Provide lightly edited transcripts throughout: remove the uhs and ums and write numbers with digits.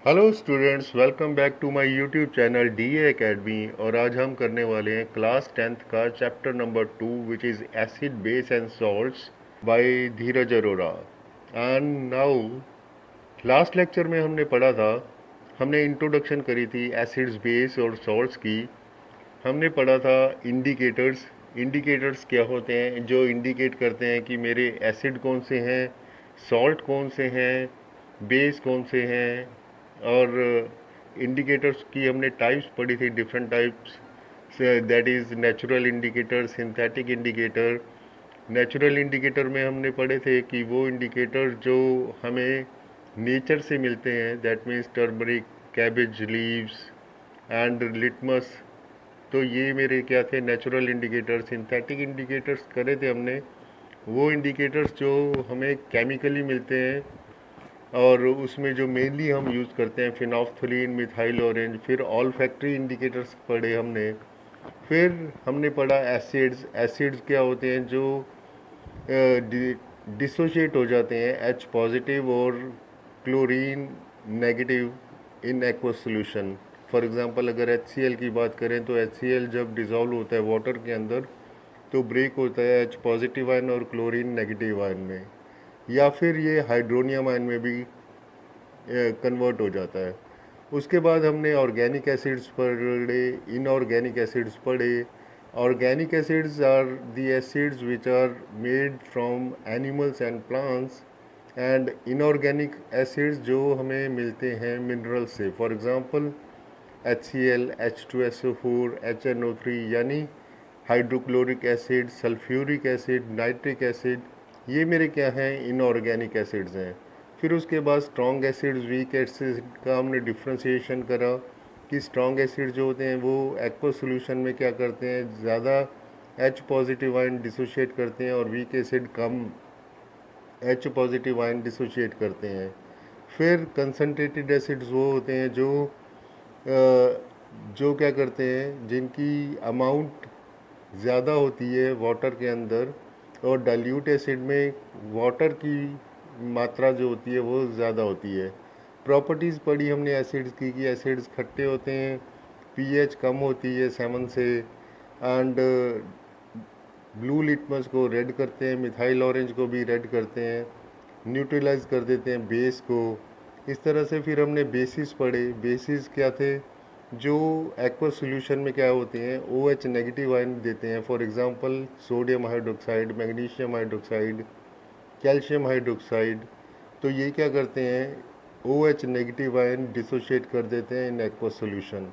Hello students, welcome back to my YouTube channel DA academy. और आज हम करने वाले हैं क्लास 10th का chapter number 2 which is acid base and salts by Dheeraj Arora. And now last lecture में हमने पढ़ा था, हमने इंट्रोडक्शन करी थी एसिड्स बेस और सॉल्ट्स की। हमने पढ़ा था इंडिकेटर्स। इंडिकेटर्स क्या होते हैं जो इंडिकेट करते हैं कि मेरे एसिड कौन से हैं, सॉल्ट कौन से हैं, बेस कौन से हैं। और इंडिकेटर्स की हमने टाइप्स पढ़ी थी, different types, that is natural indicator, synthetic indicator. Natural indicator में हमने पढ़े थे कि वो इंडिकेटर जो हमें नेचर से मिलते हैं, that means turmeric, cabbage leaves and litmus. तो ये मेरे क्या थे, नेचुरल इंडिकेटर। सिंथेटिक इंडिकेटर्स करे थे हमने, वो इंडिकेटर्स जो हमें केमिकली मिलते हैं और उसमें जो मेनली हम यूज़ करते हैं फिनॉल्फ्थलीन, मिथाइल ऑरेंज। फिर ऑल फैक्ट्री इंडिकेटर्स पढ़े हमने। फिर हमने पढ़ा एसिड्स। एसिड्स क्या होते हैं जो डिसोशिएट हो जाते हैं एच पॉजिटिव और chlorine negative in aqueous solution. For example अगर HCl की बात करें तो HCl जब डिज़ोल्व होता है वाटर के अंदर तो ब्रेक होता है एच पॉजिटिव आयन और क्लोरीन नेगेटिव आयन में, या फिर ये हाइड्रोनियम आयन में भी कन्वर्ट हो जाता है। उसके बाद हमने ऑर्गेनिक एसिड्स पढ़े, इनऑर्गेनिक एसिड्स पढ़े। Organic acids are the acids which are made from animals and plants. And inorganic acids जो हमें मिलते हैं मिनरल से, for example HCl, H2SO4, HNO3, यानी hydrochloric acid, sulphuric acid, nitric acid. ये मेरे क्या हैं, इनऑर्गेनिक एसिड्स हैं। फिर उसके बाद स्ट्रॉन्ग एसिड्स, वीक एसिड का हमने डिफ्रेंशिएशन करा कि स्ट्रॉन्ग एसिड जो होते हैं वो एक्वस सॉल्यूशन में क्या करते हैं, ज़्यादा H पॉजिटिव आयन डिसोशिएट करते हैं और वीक एसिड कम H पॉजिटिव आयन डिसोशिएट करते हैं। फिर कंसनट्रेटेड एसिड्स वो होते हैं जो क्या करते हैं, जिनकी अमाउंट ज़्यादा होती है वाटर के अंदर, और डाइल्यूट एसिड में वाटर की मात्रा जो होती है वो ज़्यादा होती है। प्रॉपर्टीज़ पढ़ी हमने एसिड्स की कि एसिड्स खट्टे होते हैं, पीएच कम होती है 7 से, एंड ब्लू लिटमस को रेड करते हैं, मिथाइल ऑरेंज को भी रेड करते हैं, न्यूट्रलाइज कर देते हैं बेस को। इस तरह से फिर हमने बेसिस पढ़े। बेसिस क्या थे, जो एक्वस सॉल्यूशन में क्या होते हैं, OH नेगेटिव आयन देते हैं। For example sodium hydroxide, magnesium hydroxide, calcium hydroxide. तो ये क्या करते हैं, OH नेगेटिव आयन डिसोशिएट कर देते हैं इन एक्वस सॉल्यूशन।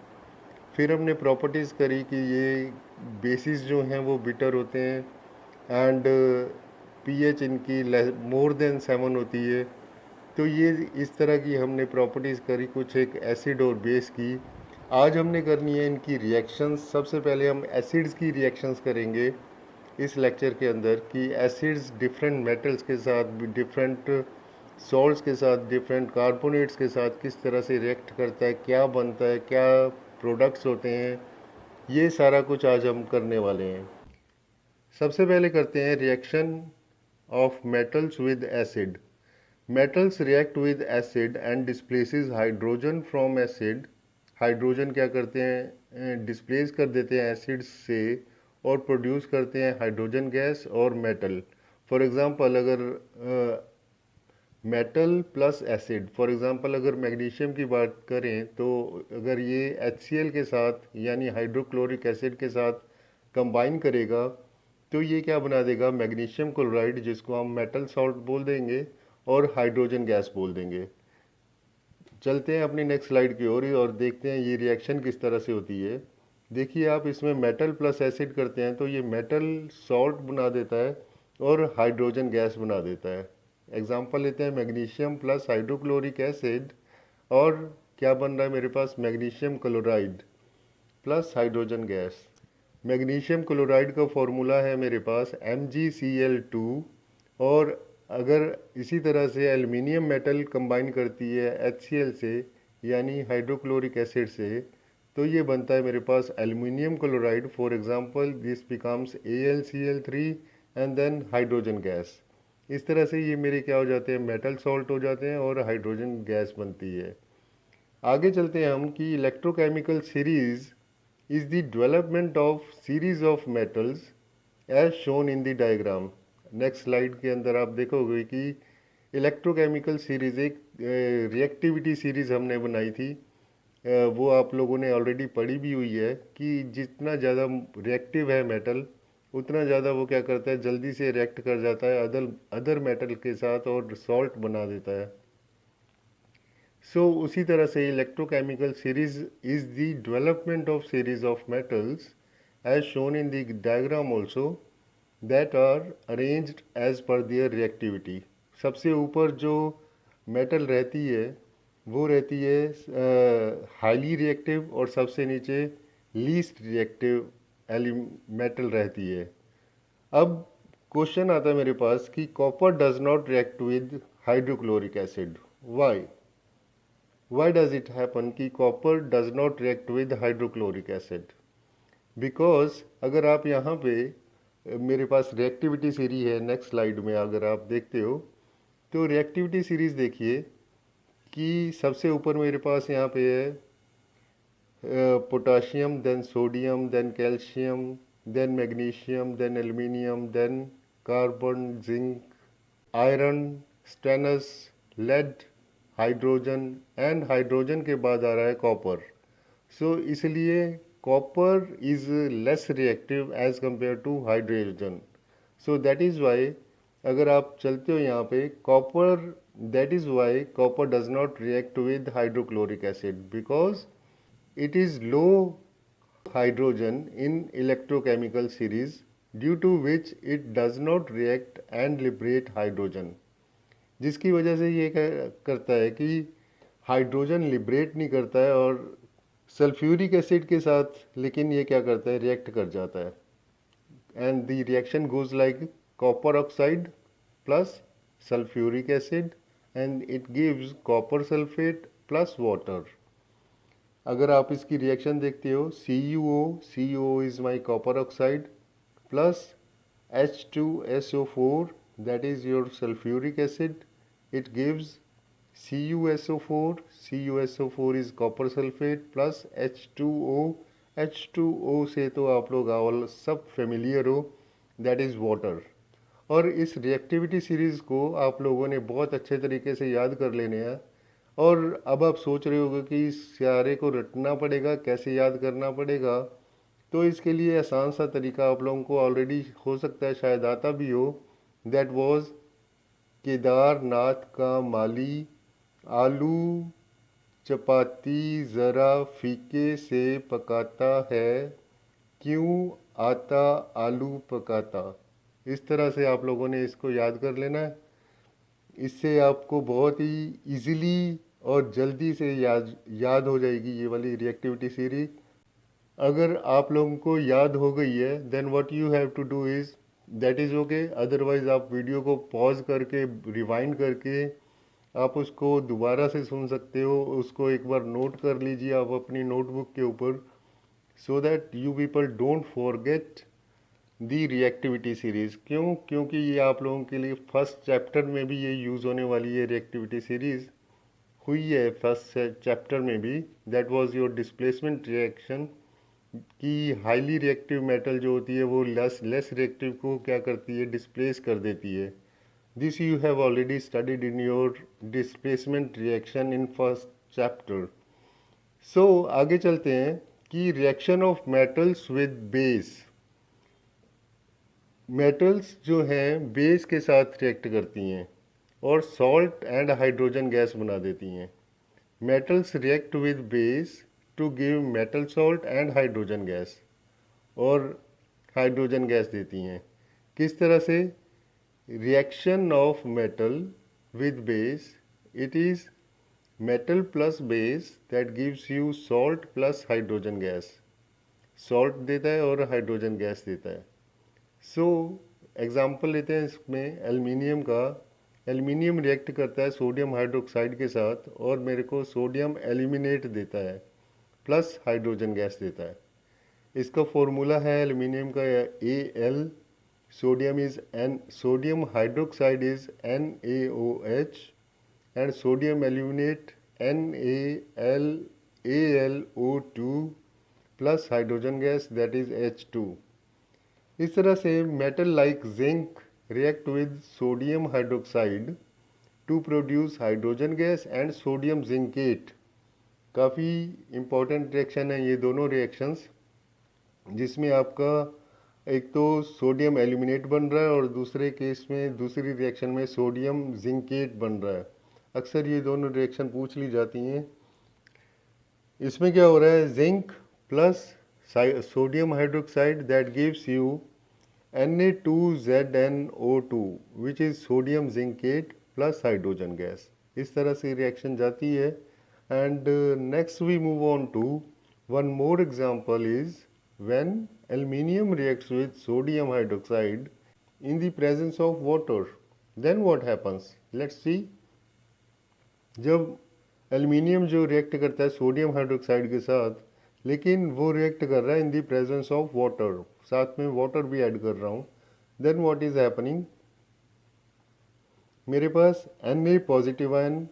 फिर हमने प्रॉपर्टीज़ करी कि ये बेसिस जो हैं वो बिटर होते हैं एंड पीएच इनकी मोर देन 7 होती है। तो ये इस तरह की हमने प्रॉपर्टीज़ करी कुछ एक एसिड और बेस की। आज हमने करनी है इनकी रिएक्शंस। सबसे पहले हम एसिड्स की रिएक्शंस करेंगे इस लेक्चर के अंदर कि एसिड्स डिफरेंट मेटल्स के साथ, डिफरेंट सॉल्ट्स के साथ, डिफरेंट कार्बोनेट्स के साथ किस तरह से रिएक्ट करता है, क्या बनता है, क्या प्रोडक्ट्स होते हैं। ये सारा कुछ आज हम करने वाले हैं। सबसे पहले करते हैं reaction of metals with acid. Metals react with acid and displaces hydrogen from acid। Hydrogen क्या करते हैं, डिस्प्लेस कर देते हैं एसिड से और प्रोड्यूस करते हैं हाइड्रोजन गैस और मेटल। फॉर एग्जांपल अगर metal plus acid, for example अगर मैग्नीशियम की बात करें तो अगर ये HCl के साथ यानी हाइड्रोक्लोरिक एसिड के साथ कंबाइन करेगा तो ये क्या बना देगा, मैग्नीशियम क्लोराइड, जिसको हम मेटल सॉल्ट बोल देंगे और हाइड्रोजन गैस बोल देंगे। चलते हैं अपनी नेक्स्ट स्लाइड की ओर और देखते हैं ये रिएक्शन किस तरह से होती है। देखिए आप, इसमें मेटल प्लस एसिड करते हैं तो ये मेटल सॉल्ट बना देता है और हाइड्रोजन गैस बना देता है। एग्जांपल लेते हैं मैग्नीशियम प्लस हाइड्रोक्लोरिक एसिड, और क्या बन रहा है मेरे पास, magnesium chloride plus hydrogen gas. Magnesium chloride का फॉर्मूला है मेरे पास MgCl2। और अगर इसी तरह से एल्युमिनियम मेटल कंबाइन करती है HCl से यानी हाइड्रोक्लोरिक एसिड से, तो ये बनता है मेरे पास aluminium chloride. For example this becomes AlCl3 and then hydrogen gas. इस तरह से ये मेरे क्या हो जाते हैं, मेटल सॉल्ट हो जाते हैं और हाइड्रोजन गैस बनती है। आगे चलते हैं हम कि electrochemical series is the development of series of metals as shown in the diagram. Next slide के अंदर आप देखोगे कि इलेक्ट्रोकेमिकल सीरीज एक रिएक्टिविटी सीरीज हमने बनाई थी। वो आप लोगों ने ऑलरेडी पढ़ी भी हुई है कि जितना ज़्यादा रिएक्टिव है मेटल उतना ज़्यादा वो क्या करता है, जल्दी से रिएक्ट कर जाता है अदर अदर मेटल के साथ और सॉल्ट बना देता है। उसी तरह से electrochemical series is the development of series of metals as shown in the diagram also that are arranged as per their reactivity. सबसे ऊपर जो मेटल रहती है वो रहती है हाईली रिएक्टिव और सबसे नीचे लीस्ट रिएक्टिव मेटल रहती है। अब क्वेश्चन आता है मेरे पास कि copper does not react with hydrochloric acid. Why does it happen कि copper does not react with hydrochloric acid? Because अगर आप यहाँ पे मेरे पास रिएक्टिविटी सीरीज है, नेक्स्ट स्लाइड में अगर आप देखते हो तो रिएक्टिविटी सीरीज देखिए कि सबसे ऊपर मेरे पास यहाँ पे है potassium, then sodium, then calcium, then magnesium, then aluminium, then carbon, zinc, iron, stannous, lead, hydrogen and hydrogen के बाद आ रहा है कॉपर। इसलिए copper is less reactive as compare to hydrogen. That is why अगर आप चलते हो यहाँ पे copper, that is why copper does not react with hydrochloric acid because it is low hydrogen in electrochemical series due to which it does not react and liberate hydrogen, जिसकी वजह से ये करता है कि हाइड्रोजन लिबरेट नहीं करता है और सल्फ्यूरिक एसिड के साथ, लेकिन ये क्या करता है, रिएक्ट कर जाता है। And the reaction goes like copper oxide plus sulphuric acid and it gives copper sulphate plus water. अगर आप इसकी रिएक्शन देखते हो CuO is my copper oxide plus H2SO4 that is your sulphuric acid, it gives CuSO4 is copper sulphate plus H2O से तो आप लोग all सब फेमिलियर हो, दैट इज़ वाटर। और इस रिएक्टिविटी सीरीज़ को आप लोगों ने बहुत अच्छे तरीके से याद कर लेने हैं। और अब आप सोच रहे होगे कि इस सारे को रटना पड़ेगा, कैसे याद करना पड़ेगा? तो इसके लिए आसान सा तरीका आप लोगों को ऑलरेडी हो सकता है शायद आता भी हो। दैट वाज केदारनाथ का माली आलू चपाती ज़रा फीके से पकाता है, क्यों आता आलू पकाता। इस तरह से आप लोगों ने इसको याद कर लेना है। इससे आपको बहुत ही इजीली और जल्दी से याद हो जाएगी ये वाली रिएक्टिविटी सीरीज। अगर आप लोगों को याद हो गई है then what you have to do is that is okay. Otherwise आप वीडियो को पॉज करके रिवाइंड करके आप उसको दोबारा से सुन सकते हो। उसको एक बार नोट कर लीजिए आप अपनी नोटबुक के ऊपर, so that you people don't forget the reactivity series. क्यों? क्योंकि ये आप लोगों के लिए फर्स्ट चैप्टर में भी ये यूज़ होने वाली है। रिएक्टिविटी सीरीज़ हुई है फर्स्ट चैप्टर में भी, that was your displacement reaction कि हाईली रिएक्टिव मेटल जो होती है वो लेस रिएक्टिव को क्या करती है, डिस्प्लेस कर देती है। This you have already studied in your displacement reaction in first chapter. आगे चलते हैं कि reaction of metals with base. Metals जो हैं बेस के साथ रिएक्ट करती हैं और सॉल्ट एंड हाइड्रोजन गैस बना देती हैं। Metals react with base to give metal salt and hydrogen gas, और हाइड्रोजन गैस देती हैं। किस तरह से? Reaction of metal with base, it is metal plus base that gives you salt plus hydrogen gas. Salt देता है और hydrogen gas देता है। एग्जाम्पल लेते हैं इसमें एल्युमिनियम का। एल्युमिनियम रिएक्ट करता है सोडियम हाइड्रोक्साइड के साथ और मेरे को सोडियम एल्यूमिनेट देता है प्लस हाइड्रोजन गैस देता है। इसका फॉर्मूला है एल्युमिनियम का Al, sodium hydroxide is NaOH and sodium aluminate NaLaLO2 plus hydrogen gas that is H2। इस तरह से metal like zinc react with sodium hydroxide to produce hydrogen gas and sodium zincate. काफ़ी important reaction है ये दोनों reactions, जिसमें आपका एक तो सोडियम एल्यूमिनेट बन रहा है और दूसरे केस में दूसरी रिएक्शन में सोडियम जिंकेट बन रहा है। अक्सर ये दोनों रिएक्शन पूछ ली जाती हैं। इसमें क्या हो रहा है, zinc plus sodium hydroxide that gives you Na2ZnO2 which is sodium zincate plus hydrogen gas. इस तरह से रिएक्शन जाती है। And next we move on to one more example is when aluminium reacts with sodium hydroxide in the presence of water, then what happens? Let's see. जब aluminium जो react करता है sodium hydroxide के साथ, लेकिन वो रिएक्ट कर रहा है in the presence of water, साथ में वाटर भी ऐड कर रहा हूँ, देन व्हाट इज हैपनिंग, मेरे पास Na पॉजिटिव आयन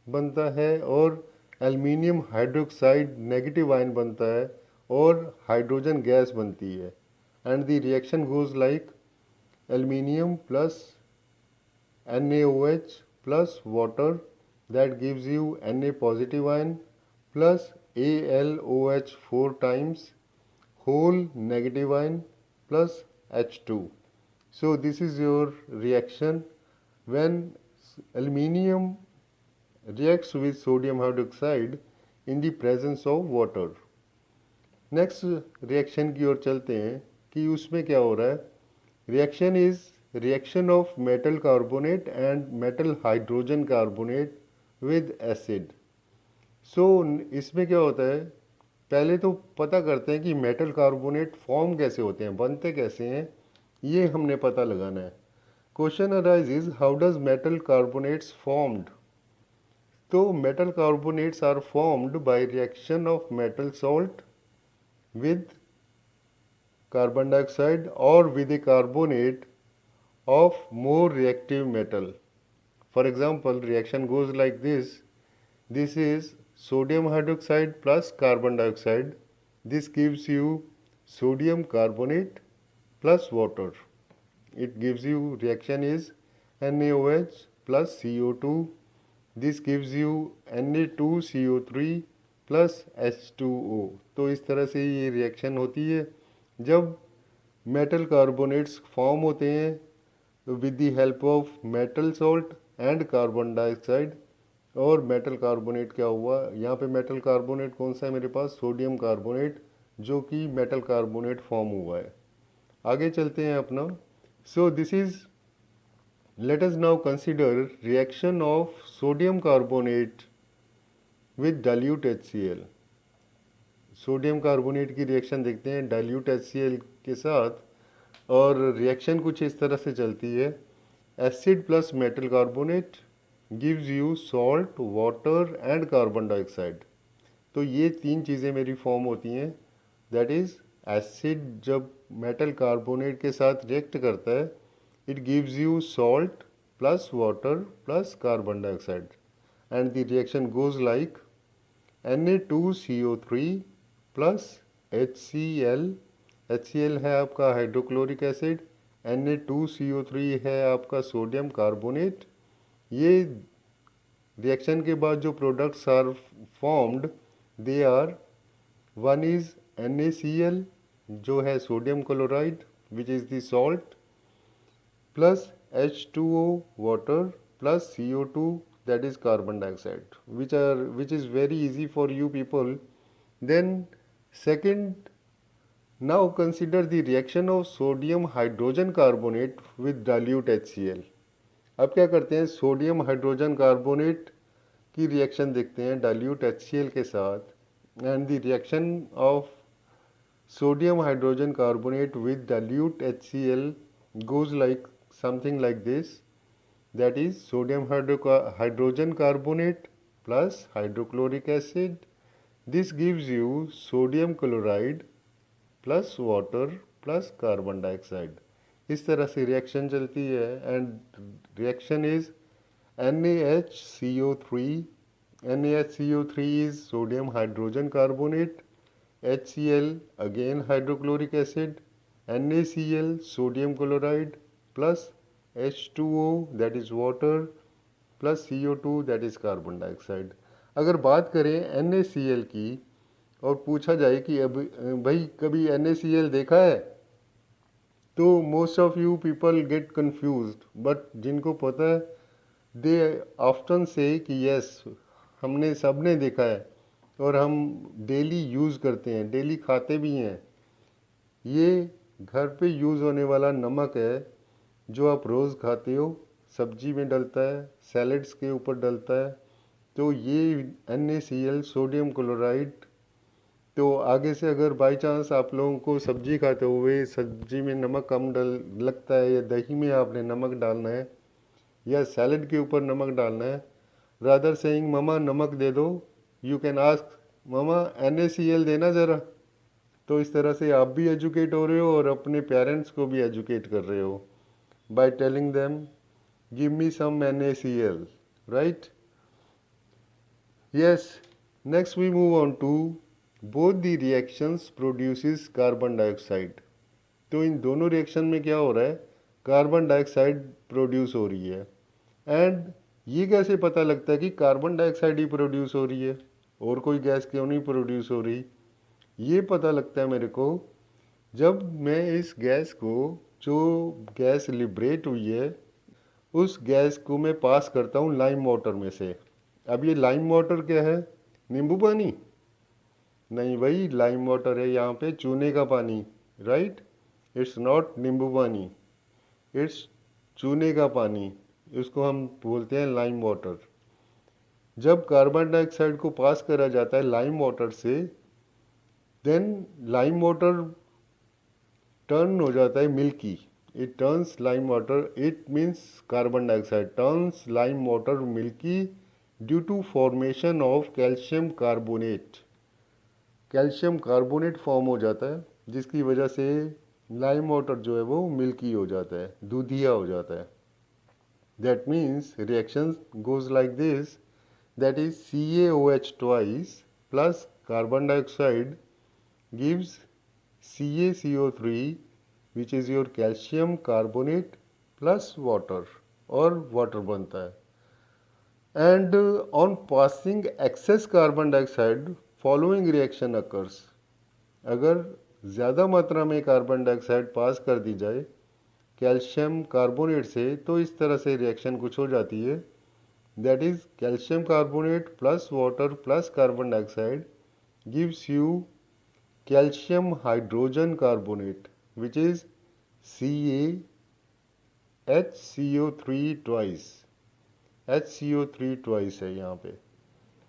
बनता है और एल्यूमिनियम हाइड्रोक्साइड नेगेटिव आयन बनता है और हाइड्रोजन गैस बनती है। And the reaction goes like aluminium plus NaOH plus water that gives you Na positive ion plus AlOH 4 times whole negative ion plus H2. So this is your reaction when aluminium reacts with sodium hydroxide in the presence of water. Next reaction की ओर चलते हैं कि उसमें क्या हो रहा है। Reaction is reaction of metal carbonate and metal hydrogen carbonate with acid. So इसमें क्या होता है, पहले तो पता करते हैं कि मेटल कार्बोनेट फॉर्म कैसे होते हैं, बनते कैसे हैं, ये हमने पता लगाना है। Question arises how does metal carbonates formed. तो metal carbonates are formed by reaction of metal salt with carbon dioxide or with a carbonate of more reactive metal. For example, reaction goes like this. This is sodium hydroxide plus carbon dioxide. This gives you sodium carbonate plus water. It gives you reaction is NaOH plus CO2. This gives you Na2CO3 plus H2O। तो इस तरह से ये reaction होती है जब metal carbonates form होते हैं with the help of metal salt and carbon dioxide. और मेटल कार्बोनेट क्या हुआ, यहाँ पे मेटल कार्बोनेट कौन सा है मेरे पास, सोडियम कार्बोनेट, जो कि मेटल कार्बोनेट फॉर्म हुआ है। आगे चलते हैं अपना। So this is, let us now consider reaction of sodium carbonate with dilute HCl। Sodium carbonate की रिएक्शन देखते हैं डाइल्यूट HCl के साथ, और रिएक्शन कुछ इस तरह से चलती है। Acid plus metal carbonate gives you salt, water and carbon dioxide. तो ये तीन चीज़ें मेरी फॉर्म होती हैं। दैट इज़ एसिड जब मेटल कार्बोनेट के साथ रिएक्ट करता है, it gives you salt plus water plus carbon dioxide, and the reaction goes like Na2CO3 plus HCl। HCl है आपका हाइड्रोक्लोरिक एसिड, Na2CO3 है आपका सोडियम कार्बोनेट। ये रिएक्शन के बाद जो products are formed, they are, one is NaCl जो है sodium chloride which is the salt, plus H2O water plus CO2 that is carbon dioxide, which is very easy for you people. Then second, now consider the reaction of sodium hydrogen carbonate with dilute HCl। अब क्या करते हैं, sodium hydrogen carbonate की reaction देखते हैं dilute HCl के साथ, and the reaction of sodium hydrogen carbonate with dilute HCl goes like something like this. That is sodium hydrogen carbonate plus hydrochloric acid. This gives you sodium chloride plus water plus carbon dioxide. इस तरह से reaction चलती है, and reaction is NaHCO3 NaHCO3 is sodium hydrogen carbonate, HCl again hydrochloric acid, NaCl sodium chloride plus H2O that is water plus CO2 that is carbon dioxide. अगर बात करें NaCl की और पूछा जाए कि अब भाई कभी NaCl देखा है, तो most of you people get confused, but जिनको पता है दे ऑफ्टन से कि यस हमने सबने देखा है और हम डेली यूज़ करते हैं, डेली खाते भी हैं। ये घर पे यूज़ होने वाला नमक है जो आप रोज़ खाते हो, सब्जी में डलता है, सैलड्स के ऊपर डलता है। तो ये NaCl सोडियम क्लोराइड, तो आगे से अगर बाई चांस आप लोगों को सब्जी खाते हुए सब्जी में नमक कम डल लगता है, या दही में आपने नमक डालना है, या सैलड के ऊपर नमक डालना है, रादर सेइंग ममा नमक दे दो, you can ask mama NaCl देना ज़रा। तो इस तरह से आप भी एजुकेट हो रहे हो और अपने पेरेंट्स को भी एजुकेट कर रहे हो by telling them give me some NaCl, right? Yes, next we move on to both the reactions produces carbon dioxide. तो इन दोनों रिएक्शन में क्या हो रहा है, कार्बन डाइऑक्साइड प्रोड्यूस हो रही है। एंड ये कैसे पता लगता है कि कार्बन डाइऑक्साइड ही प्रोड्यूस हो रही है और कोई गैस क्यों नहीं प्रोड्यूस हो रही? ये पता लगता है मेरे को जब मैं इस गैस को, जो गैस लिबरेट हुई है, उस गैस को मैं पास करता हूँ लाइम वाटर में से। अब ये लाइम वाटर क्या है, नींबू पानी? नहीं भाई, लाइम वाटर है यहाँ पे चूने का पानी, राइट? इट्स नॉट नींबू पानी, इट्स चूने का पानी, इसको हम बोलते हैं लाइम वाटर। जब कार्बन डाइऑक्साइड को पास करा जाता है लाइम वाटर से, देन लाइम वाटर टर्न हो जाता है milky, it turns lime water, it means carbon dioxide turns lime water milky due to formation of calcium carbonate. Calcium carbonate form हो जाता है जिसकी वजह से लाइम वाटर जो है वो मिल्की हो जाता है, दूधिया हो जाता है। That means reaction goes like this, that is CaOH twice plus carbon dioxide gives CaCO3 which is your calcium carbonate plus water, और वाटर बनता है। And on passing excess carbon dioxide following reaction occurs. अगर ज़्यादा मात्रा में carbon dioxide पास कर दी जाए calcium carbonate से, तो इस तरह से रिएक्शन कुछ हो जाती है, that is calcium carbonate plus water plus carbon dioxide gives you calcium hydrogen carbonate which is CaHCO3 twice, HCO3 twice है यहाँ पे,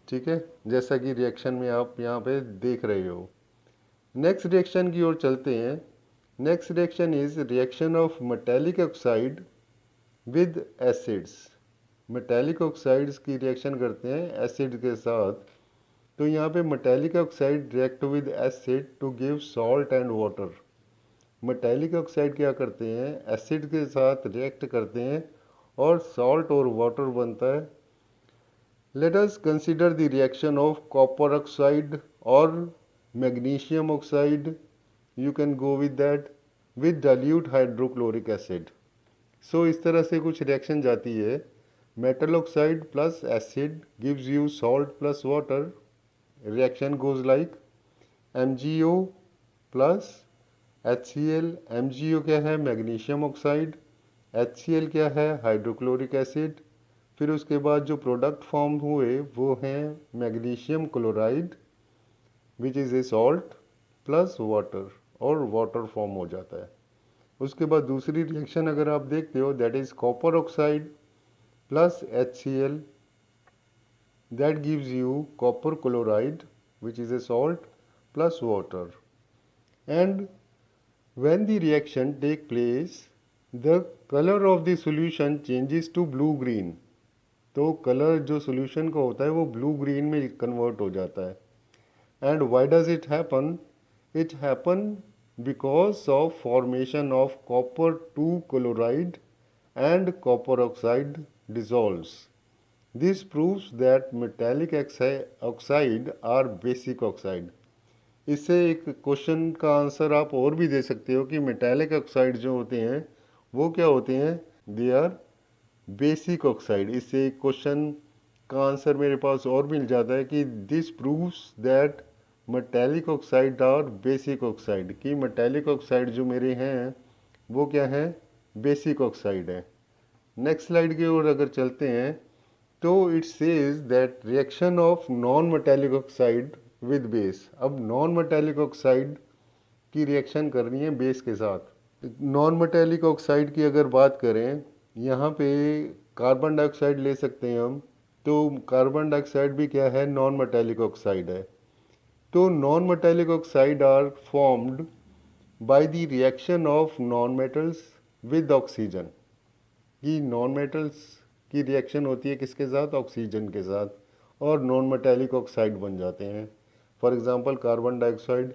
ठीक है, जैसा कि रिएक्शन में आप यहाँ पे देख रहे हो। नेक्स्ट रिएक्शन की ओर चलते हैं। Next reaction is reaction of metallic oxide with acids. Metallic oxides की रिएक्शन करते हैं एसिड के साथ। तो यहाँ पे metallic oxide react with acid to give salt and water. Metallic oxide क्या करते हैं, एसिड के साथ रिएक्ट करते हैं और सॉल्ट और वाटर बनता है। Let us consider the reaction of copper oxide और magnesium oxide, you can go with that, with dilute hydrochloric acid. So इस तरह से कुछ रिएक्शन जाती है। Metal oxide plus acid gives you salt plus water. Reaction goes like MgO plus HCl। MgO क्या है, magnesium oxide. HCl क्या है, हाइड्रोक्लोरिक एसिड। फिर उसके बाद जो प्रोडक्ट फॉर्म हुए वो हैं magnesium chloride which is A salt plus water, और वाटर फॉर्म हो जाता है। उसके बाद दूसरी रिएक्शन अगर आप देखते हो, that is copper oxide plus HCl, that gives you copper chloride which is A salt plus water. And when the reaction take place, the color of the solution changes to blue green। तो colour जो solution का होता है वो blue green में convert हो जाता है। And why does it happen, it happen because of formation of copper 2 chloride and copper oxide dissolves. This proves that metallic oxide are basic oxide. इससे एक क्वेश्चन का आंसर आप और भी दे सकते हो कि मेटालिक ऑक्साइड जो होते हैं वो क्या होते हैं, दे आर बेसिक ऑक्साइड। इससे एक क्वेश्चन का आंसर मेरे पास और मिल जाता है कि this proves that metallic oxide और बेसिक ऑक्साइड, कि मेटालिक ऑक्साइड जो मेरे हैं वो क्या है, बेसिक ऑक्साइड है। नेक्स्ट स्लाइड की ओर अगर चलते हैं तो it says that reaction of non metallic oxide with base. अब नॉन मेटालिक ऑक्साइड की रिएक्शन करनी है बेस के साथ। नॉन मेटालिक ऑक्साइड की अगर बात करें, यहाँ पे कार्बन डाइऑक्साइड ले सकते हैं हम, तो कार्बन डाइऑक्साइड भी क्या है, नॉन मेटालिक ऑक्साइड है। तो non metallic oxide are formed by the reaction of non metals with oxygen. कि नॉन मेटल्स की रिएक्शन होती है किसके साथ, ऑक्सीजन के साथ, और नॉन मेटालिक ऑक्साइड बन जाते हैं। For example carbon dioxide.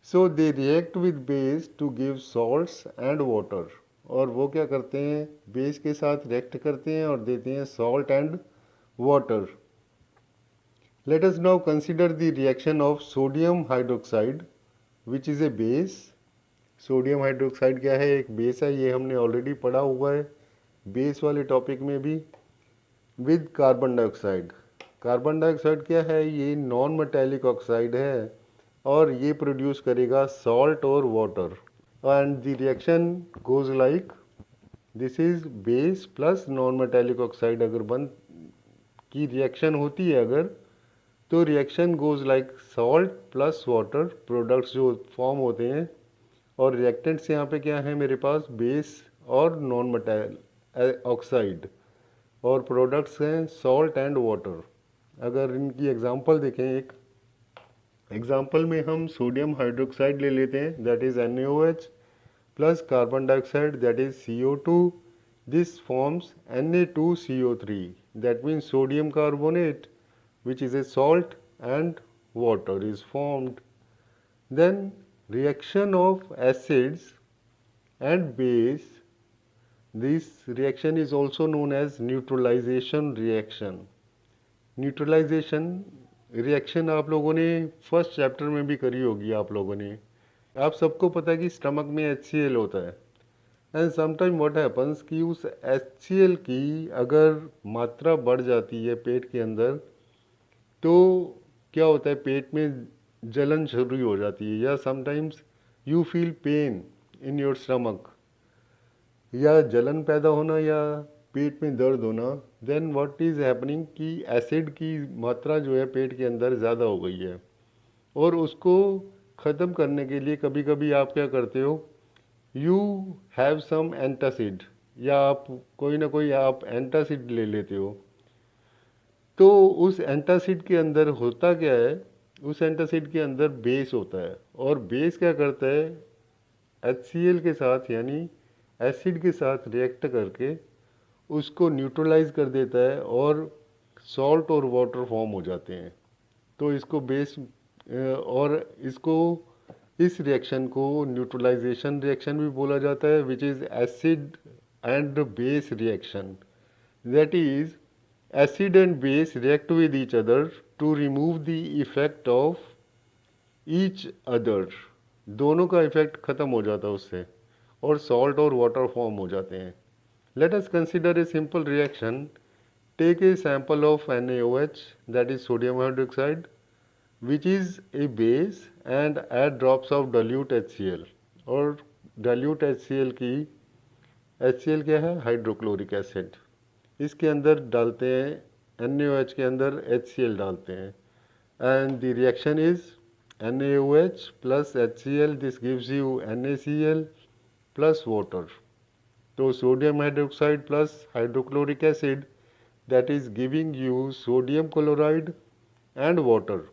So they react with base to give salts and water. और वो क्या करते हैं, बेस के साथ रिएक्ट करते हैं और देते हैं salt and water. Let us now consider the reaction of sodium hydroxide which is a base। Sodium hydroxide क्या है, एक बेस है, ये हमने ऑलरेडी पढ़ा हुआ है बेस वाले टॉपिक में भी। With carbon dioxide, carbon dioxide क्या है, ये नॉन मेटालिक ऑक्साइड है और ये प्रोड्यूस करेगा सॉल्ट और water. And the reaction goes like this is base plus non metallic oxide. अगर बन की रिएक्शन होती है अगर, तो reaction goes like salt plus water, products जो फॉर्म होते हैं। और रिएक्टेंट्स यहाँ पे क्या है मेरे पास, बेस और नॉन मेटालिक ऑक्साइड, और प्रोडक्ट्स हैं सॉल्ट एंड वाटर। अगर इनकी एग्जांपल देखें, एक एग्जांपल में हम सोडियम हाइड्रोक्साइड ले लेते हैं, that is NaOH plus carbon dioxide that is CO2। This forms Na2CO3, that means sodium carbonate which is a salt and water is formed. Then reaction of acids and base, this reaction is also known as neutralization reaction। Neutralization reaction आप लोगों ने first chapter में भी करी होगी आप लोगों ने। आप सबको पता है कि स्टमक में HCl होता है, एंड समटाइम व्हाट हैपन्स कि उस HCl की अगर मात्रा बढ़ जाती है पेट के अंदर, तो क्या होता है, पेट में जलन शुरू हो जाती है, या sometimes you feel pain in your stomach, या जलन पैदा होना या पेट में दर्द होना। देन व्हाट इज़ हैपनिंग कि एसिड की मात्रा जो है पेट के अंदर ज़्यादा हो गई है, और उसको ख़त्म करने के लिए कभी कभी आप क्या करते हो, यू हैव सम एंटासिड, या आप कोई ना कोई आप एंटासिड ले लेते हो। तो उस एंटासिड के अंदर होता क्या है, उस एंटासिड के अंदर बेस होता है, और बेस क्या करता है, HCl के साथ यानी एसिड के साथ रिएक्ट करके उसको न्यूट्रलाइज कर देता है और सॉल्ट और वाटर फॉर्म हो जाते हैं। तो इसको बेस और इसको इस रिएक्शन को न्यूट्रलाइजेशन रिएक्शन भी बोला जाता है, विच is acid and base reaction. That is acid and base react with each other to remove the effect of each other। दोनों का इफेक्ट खत्म हो जाता है उससे, और सॉल्ट और वाटर फॉर्म हो जाते हैं। Let us consider a simple reaction. Take a sample of NaOH that is sodium hydroxide which is a base and add drops of dilute HCl। और डाइल्यूट HCl की, HCl क्या है, hydrochloric acid, इसके अंदर डालते हैं, NaOH के अंदर HCl डालते हैं, and the reaction is NaOH plus HCl, this gives you NaCl plus water. तो sodium hydroxide plus hydrochloric acid that is giving you sodium chloride and water.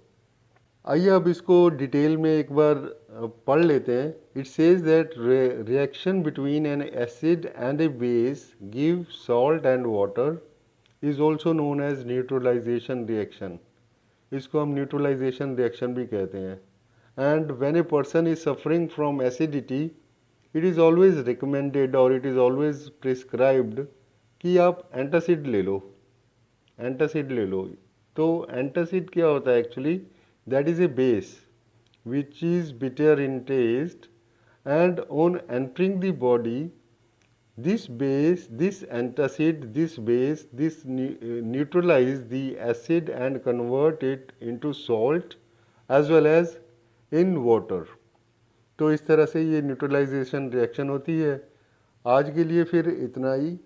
आइए अब इसको डिटेल में एक बार पढ़ लेते हैं। It says that reaction between an acid and a base give salt and water is also known as neutralisation reaction. इसको हम न्यूट्रलाइजेशन रिएक्शन भी कहते हैं। And when a person is suffering from acidity, it is always recommended और it is always prescribed कि आप antacid ले लो। Antacid ले लो। तो एंटासिड क्या होता है actually? That is a base which is bitter in taste, and on entering the body, this antacid, this neutralize the acid and convert it into salt as well as in water। तो इस तरह से ये neutralisation reaction होती है। आज के लिए फिर इतना ही।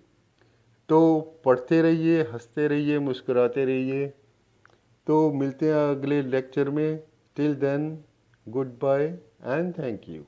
तो पढ़ते रहिए, हंसते रहिए, मुस्कुराते रहिए। तो मिलते हैं अगले लेक्चर में। Till then, goodbye and thank you.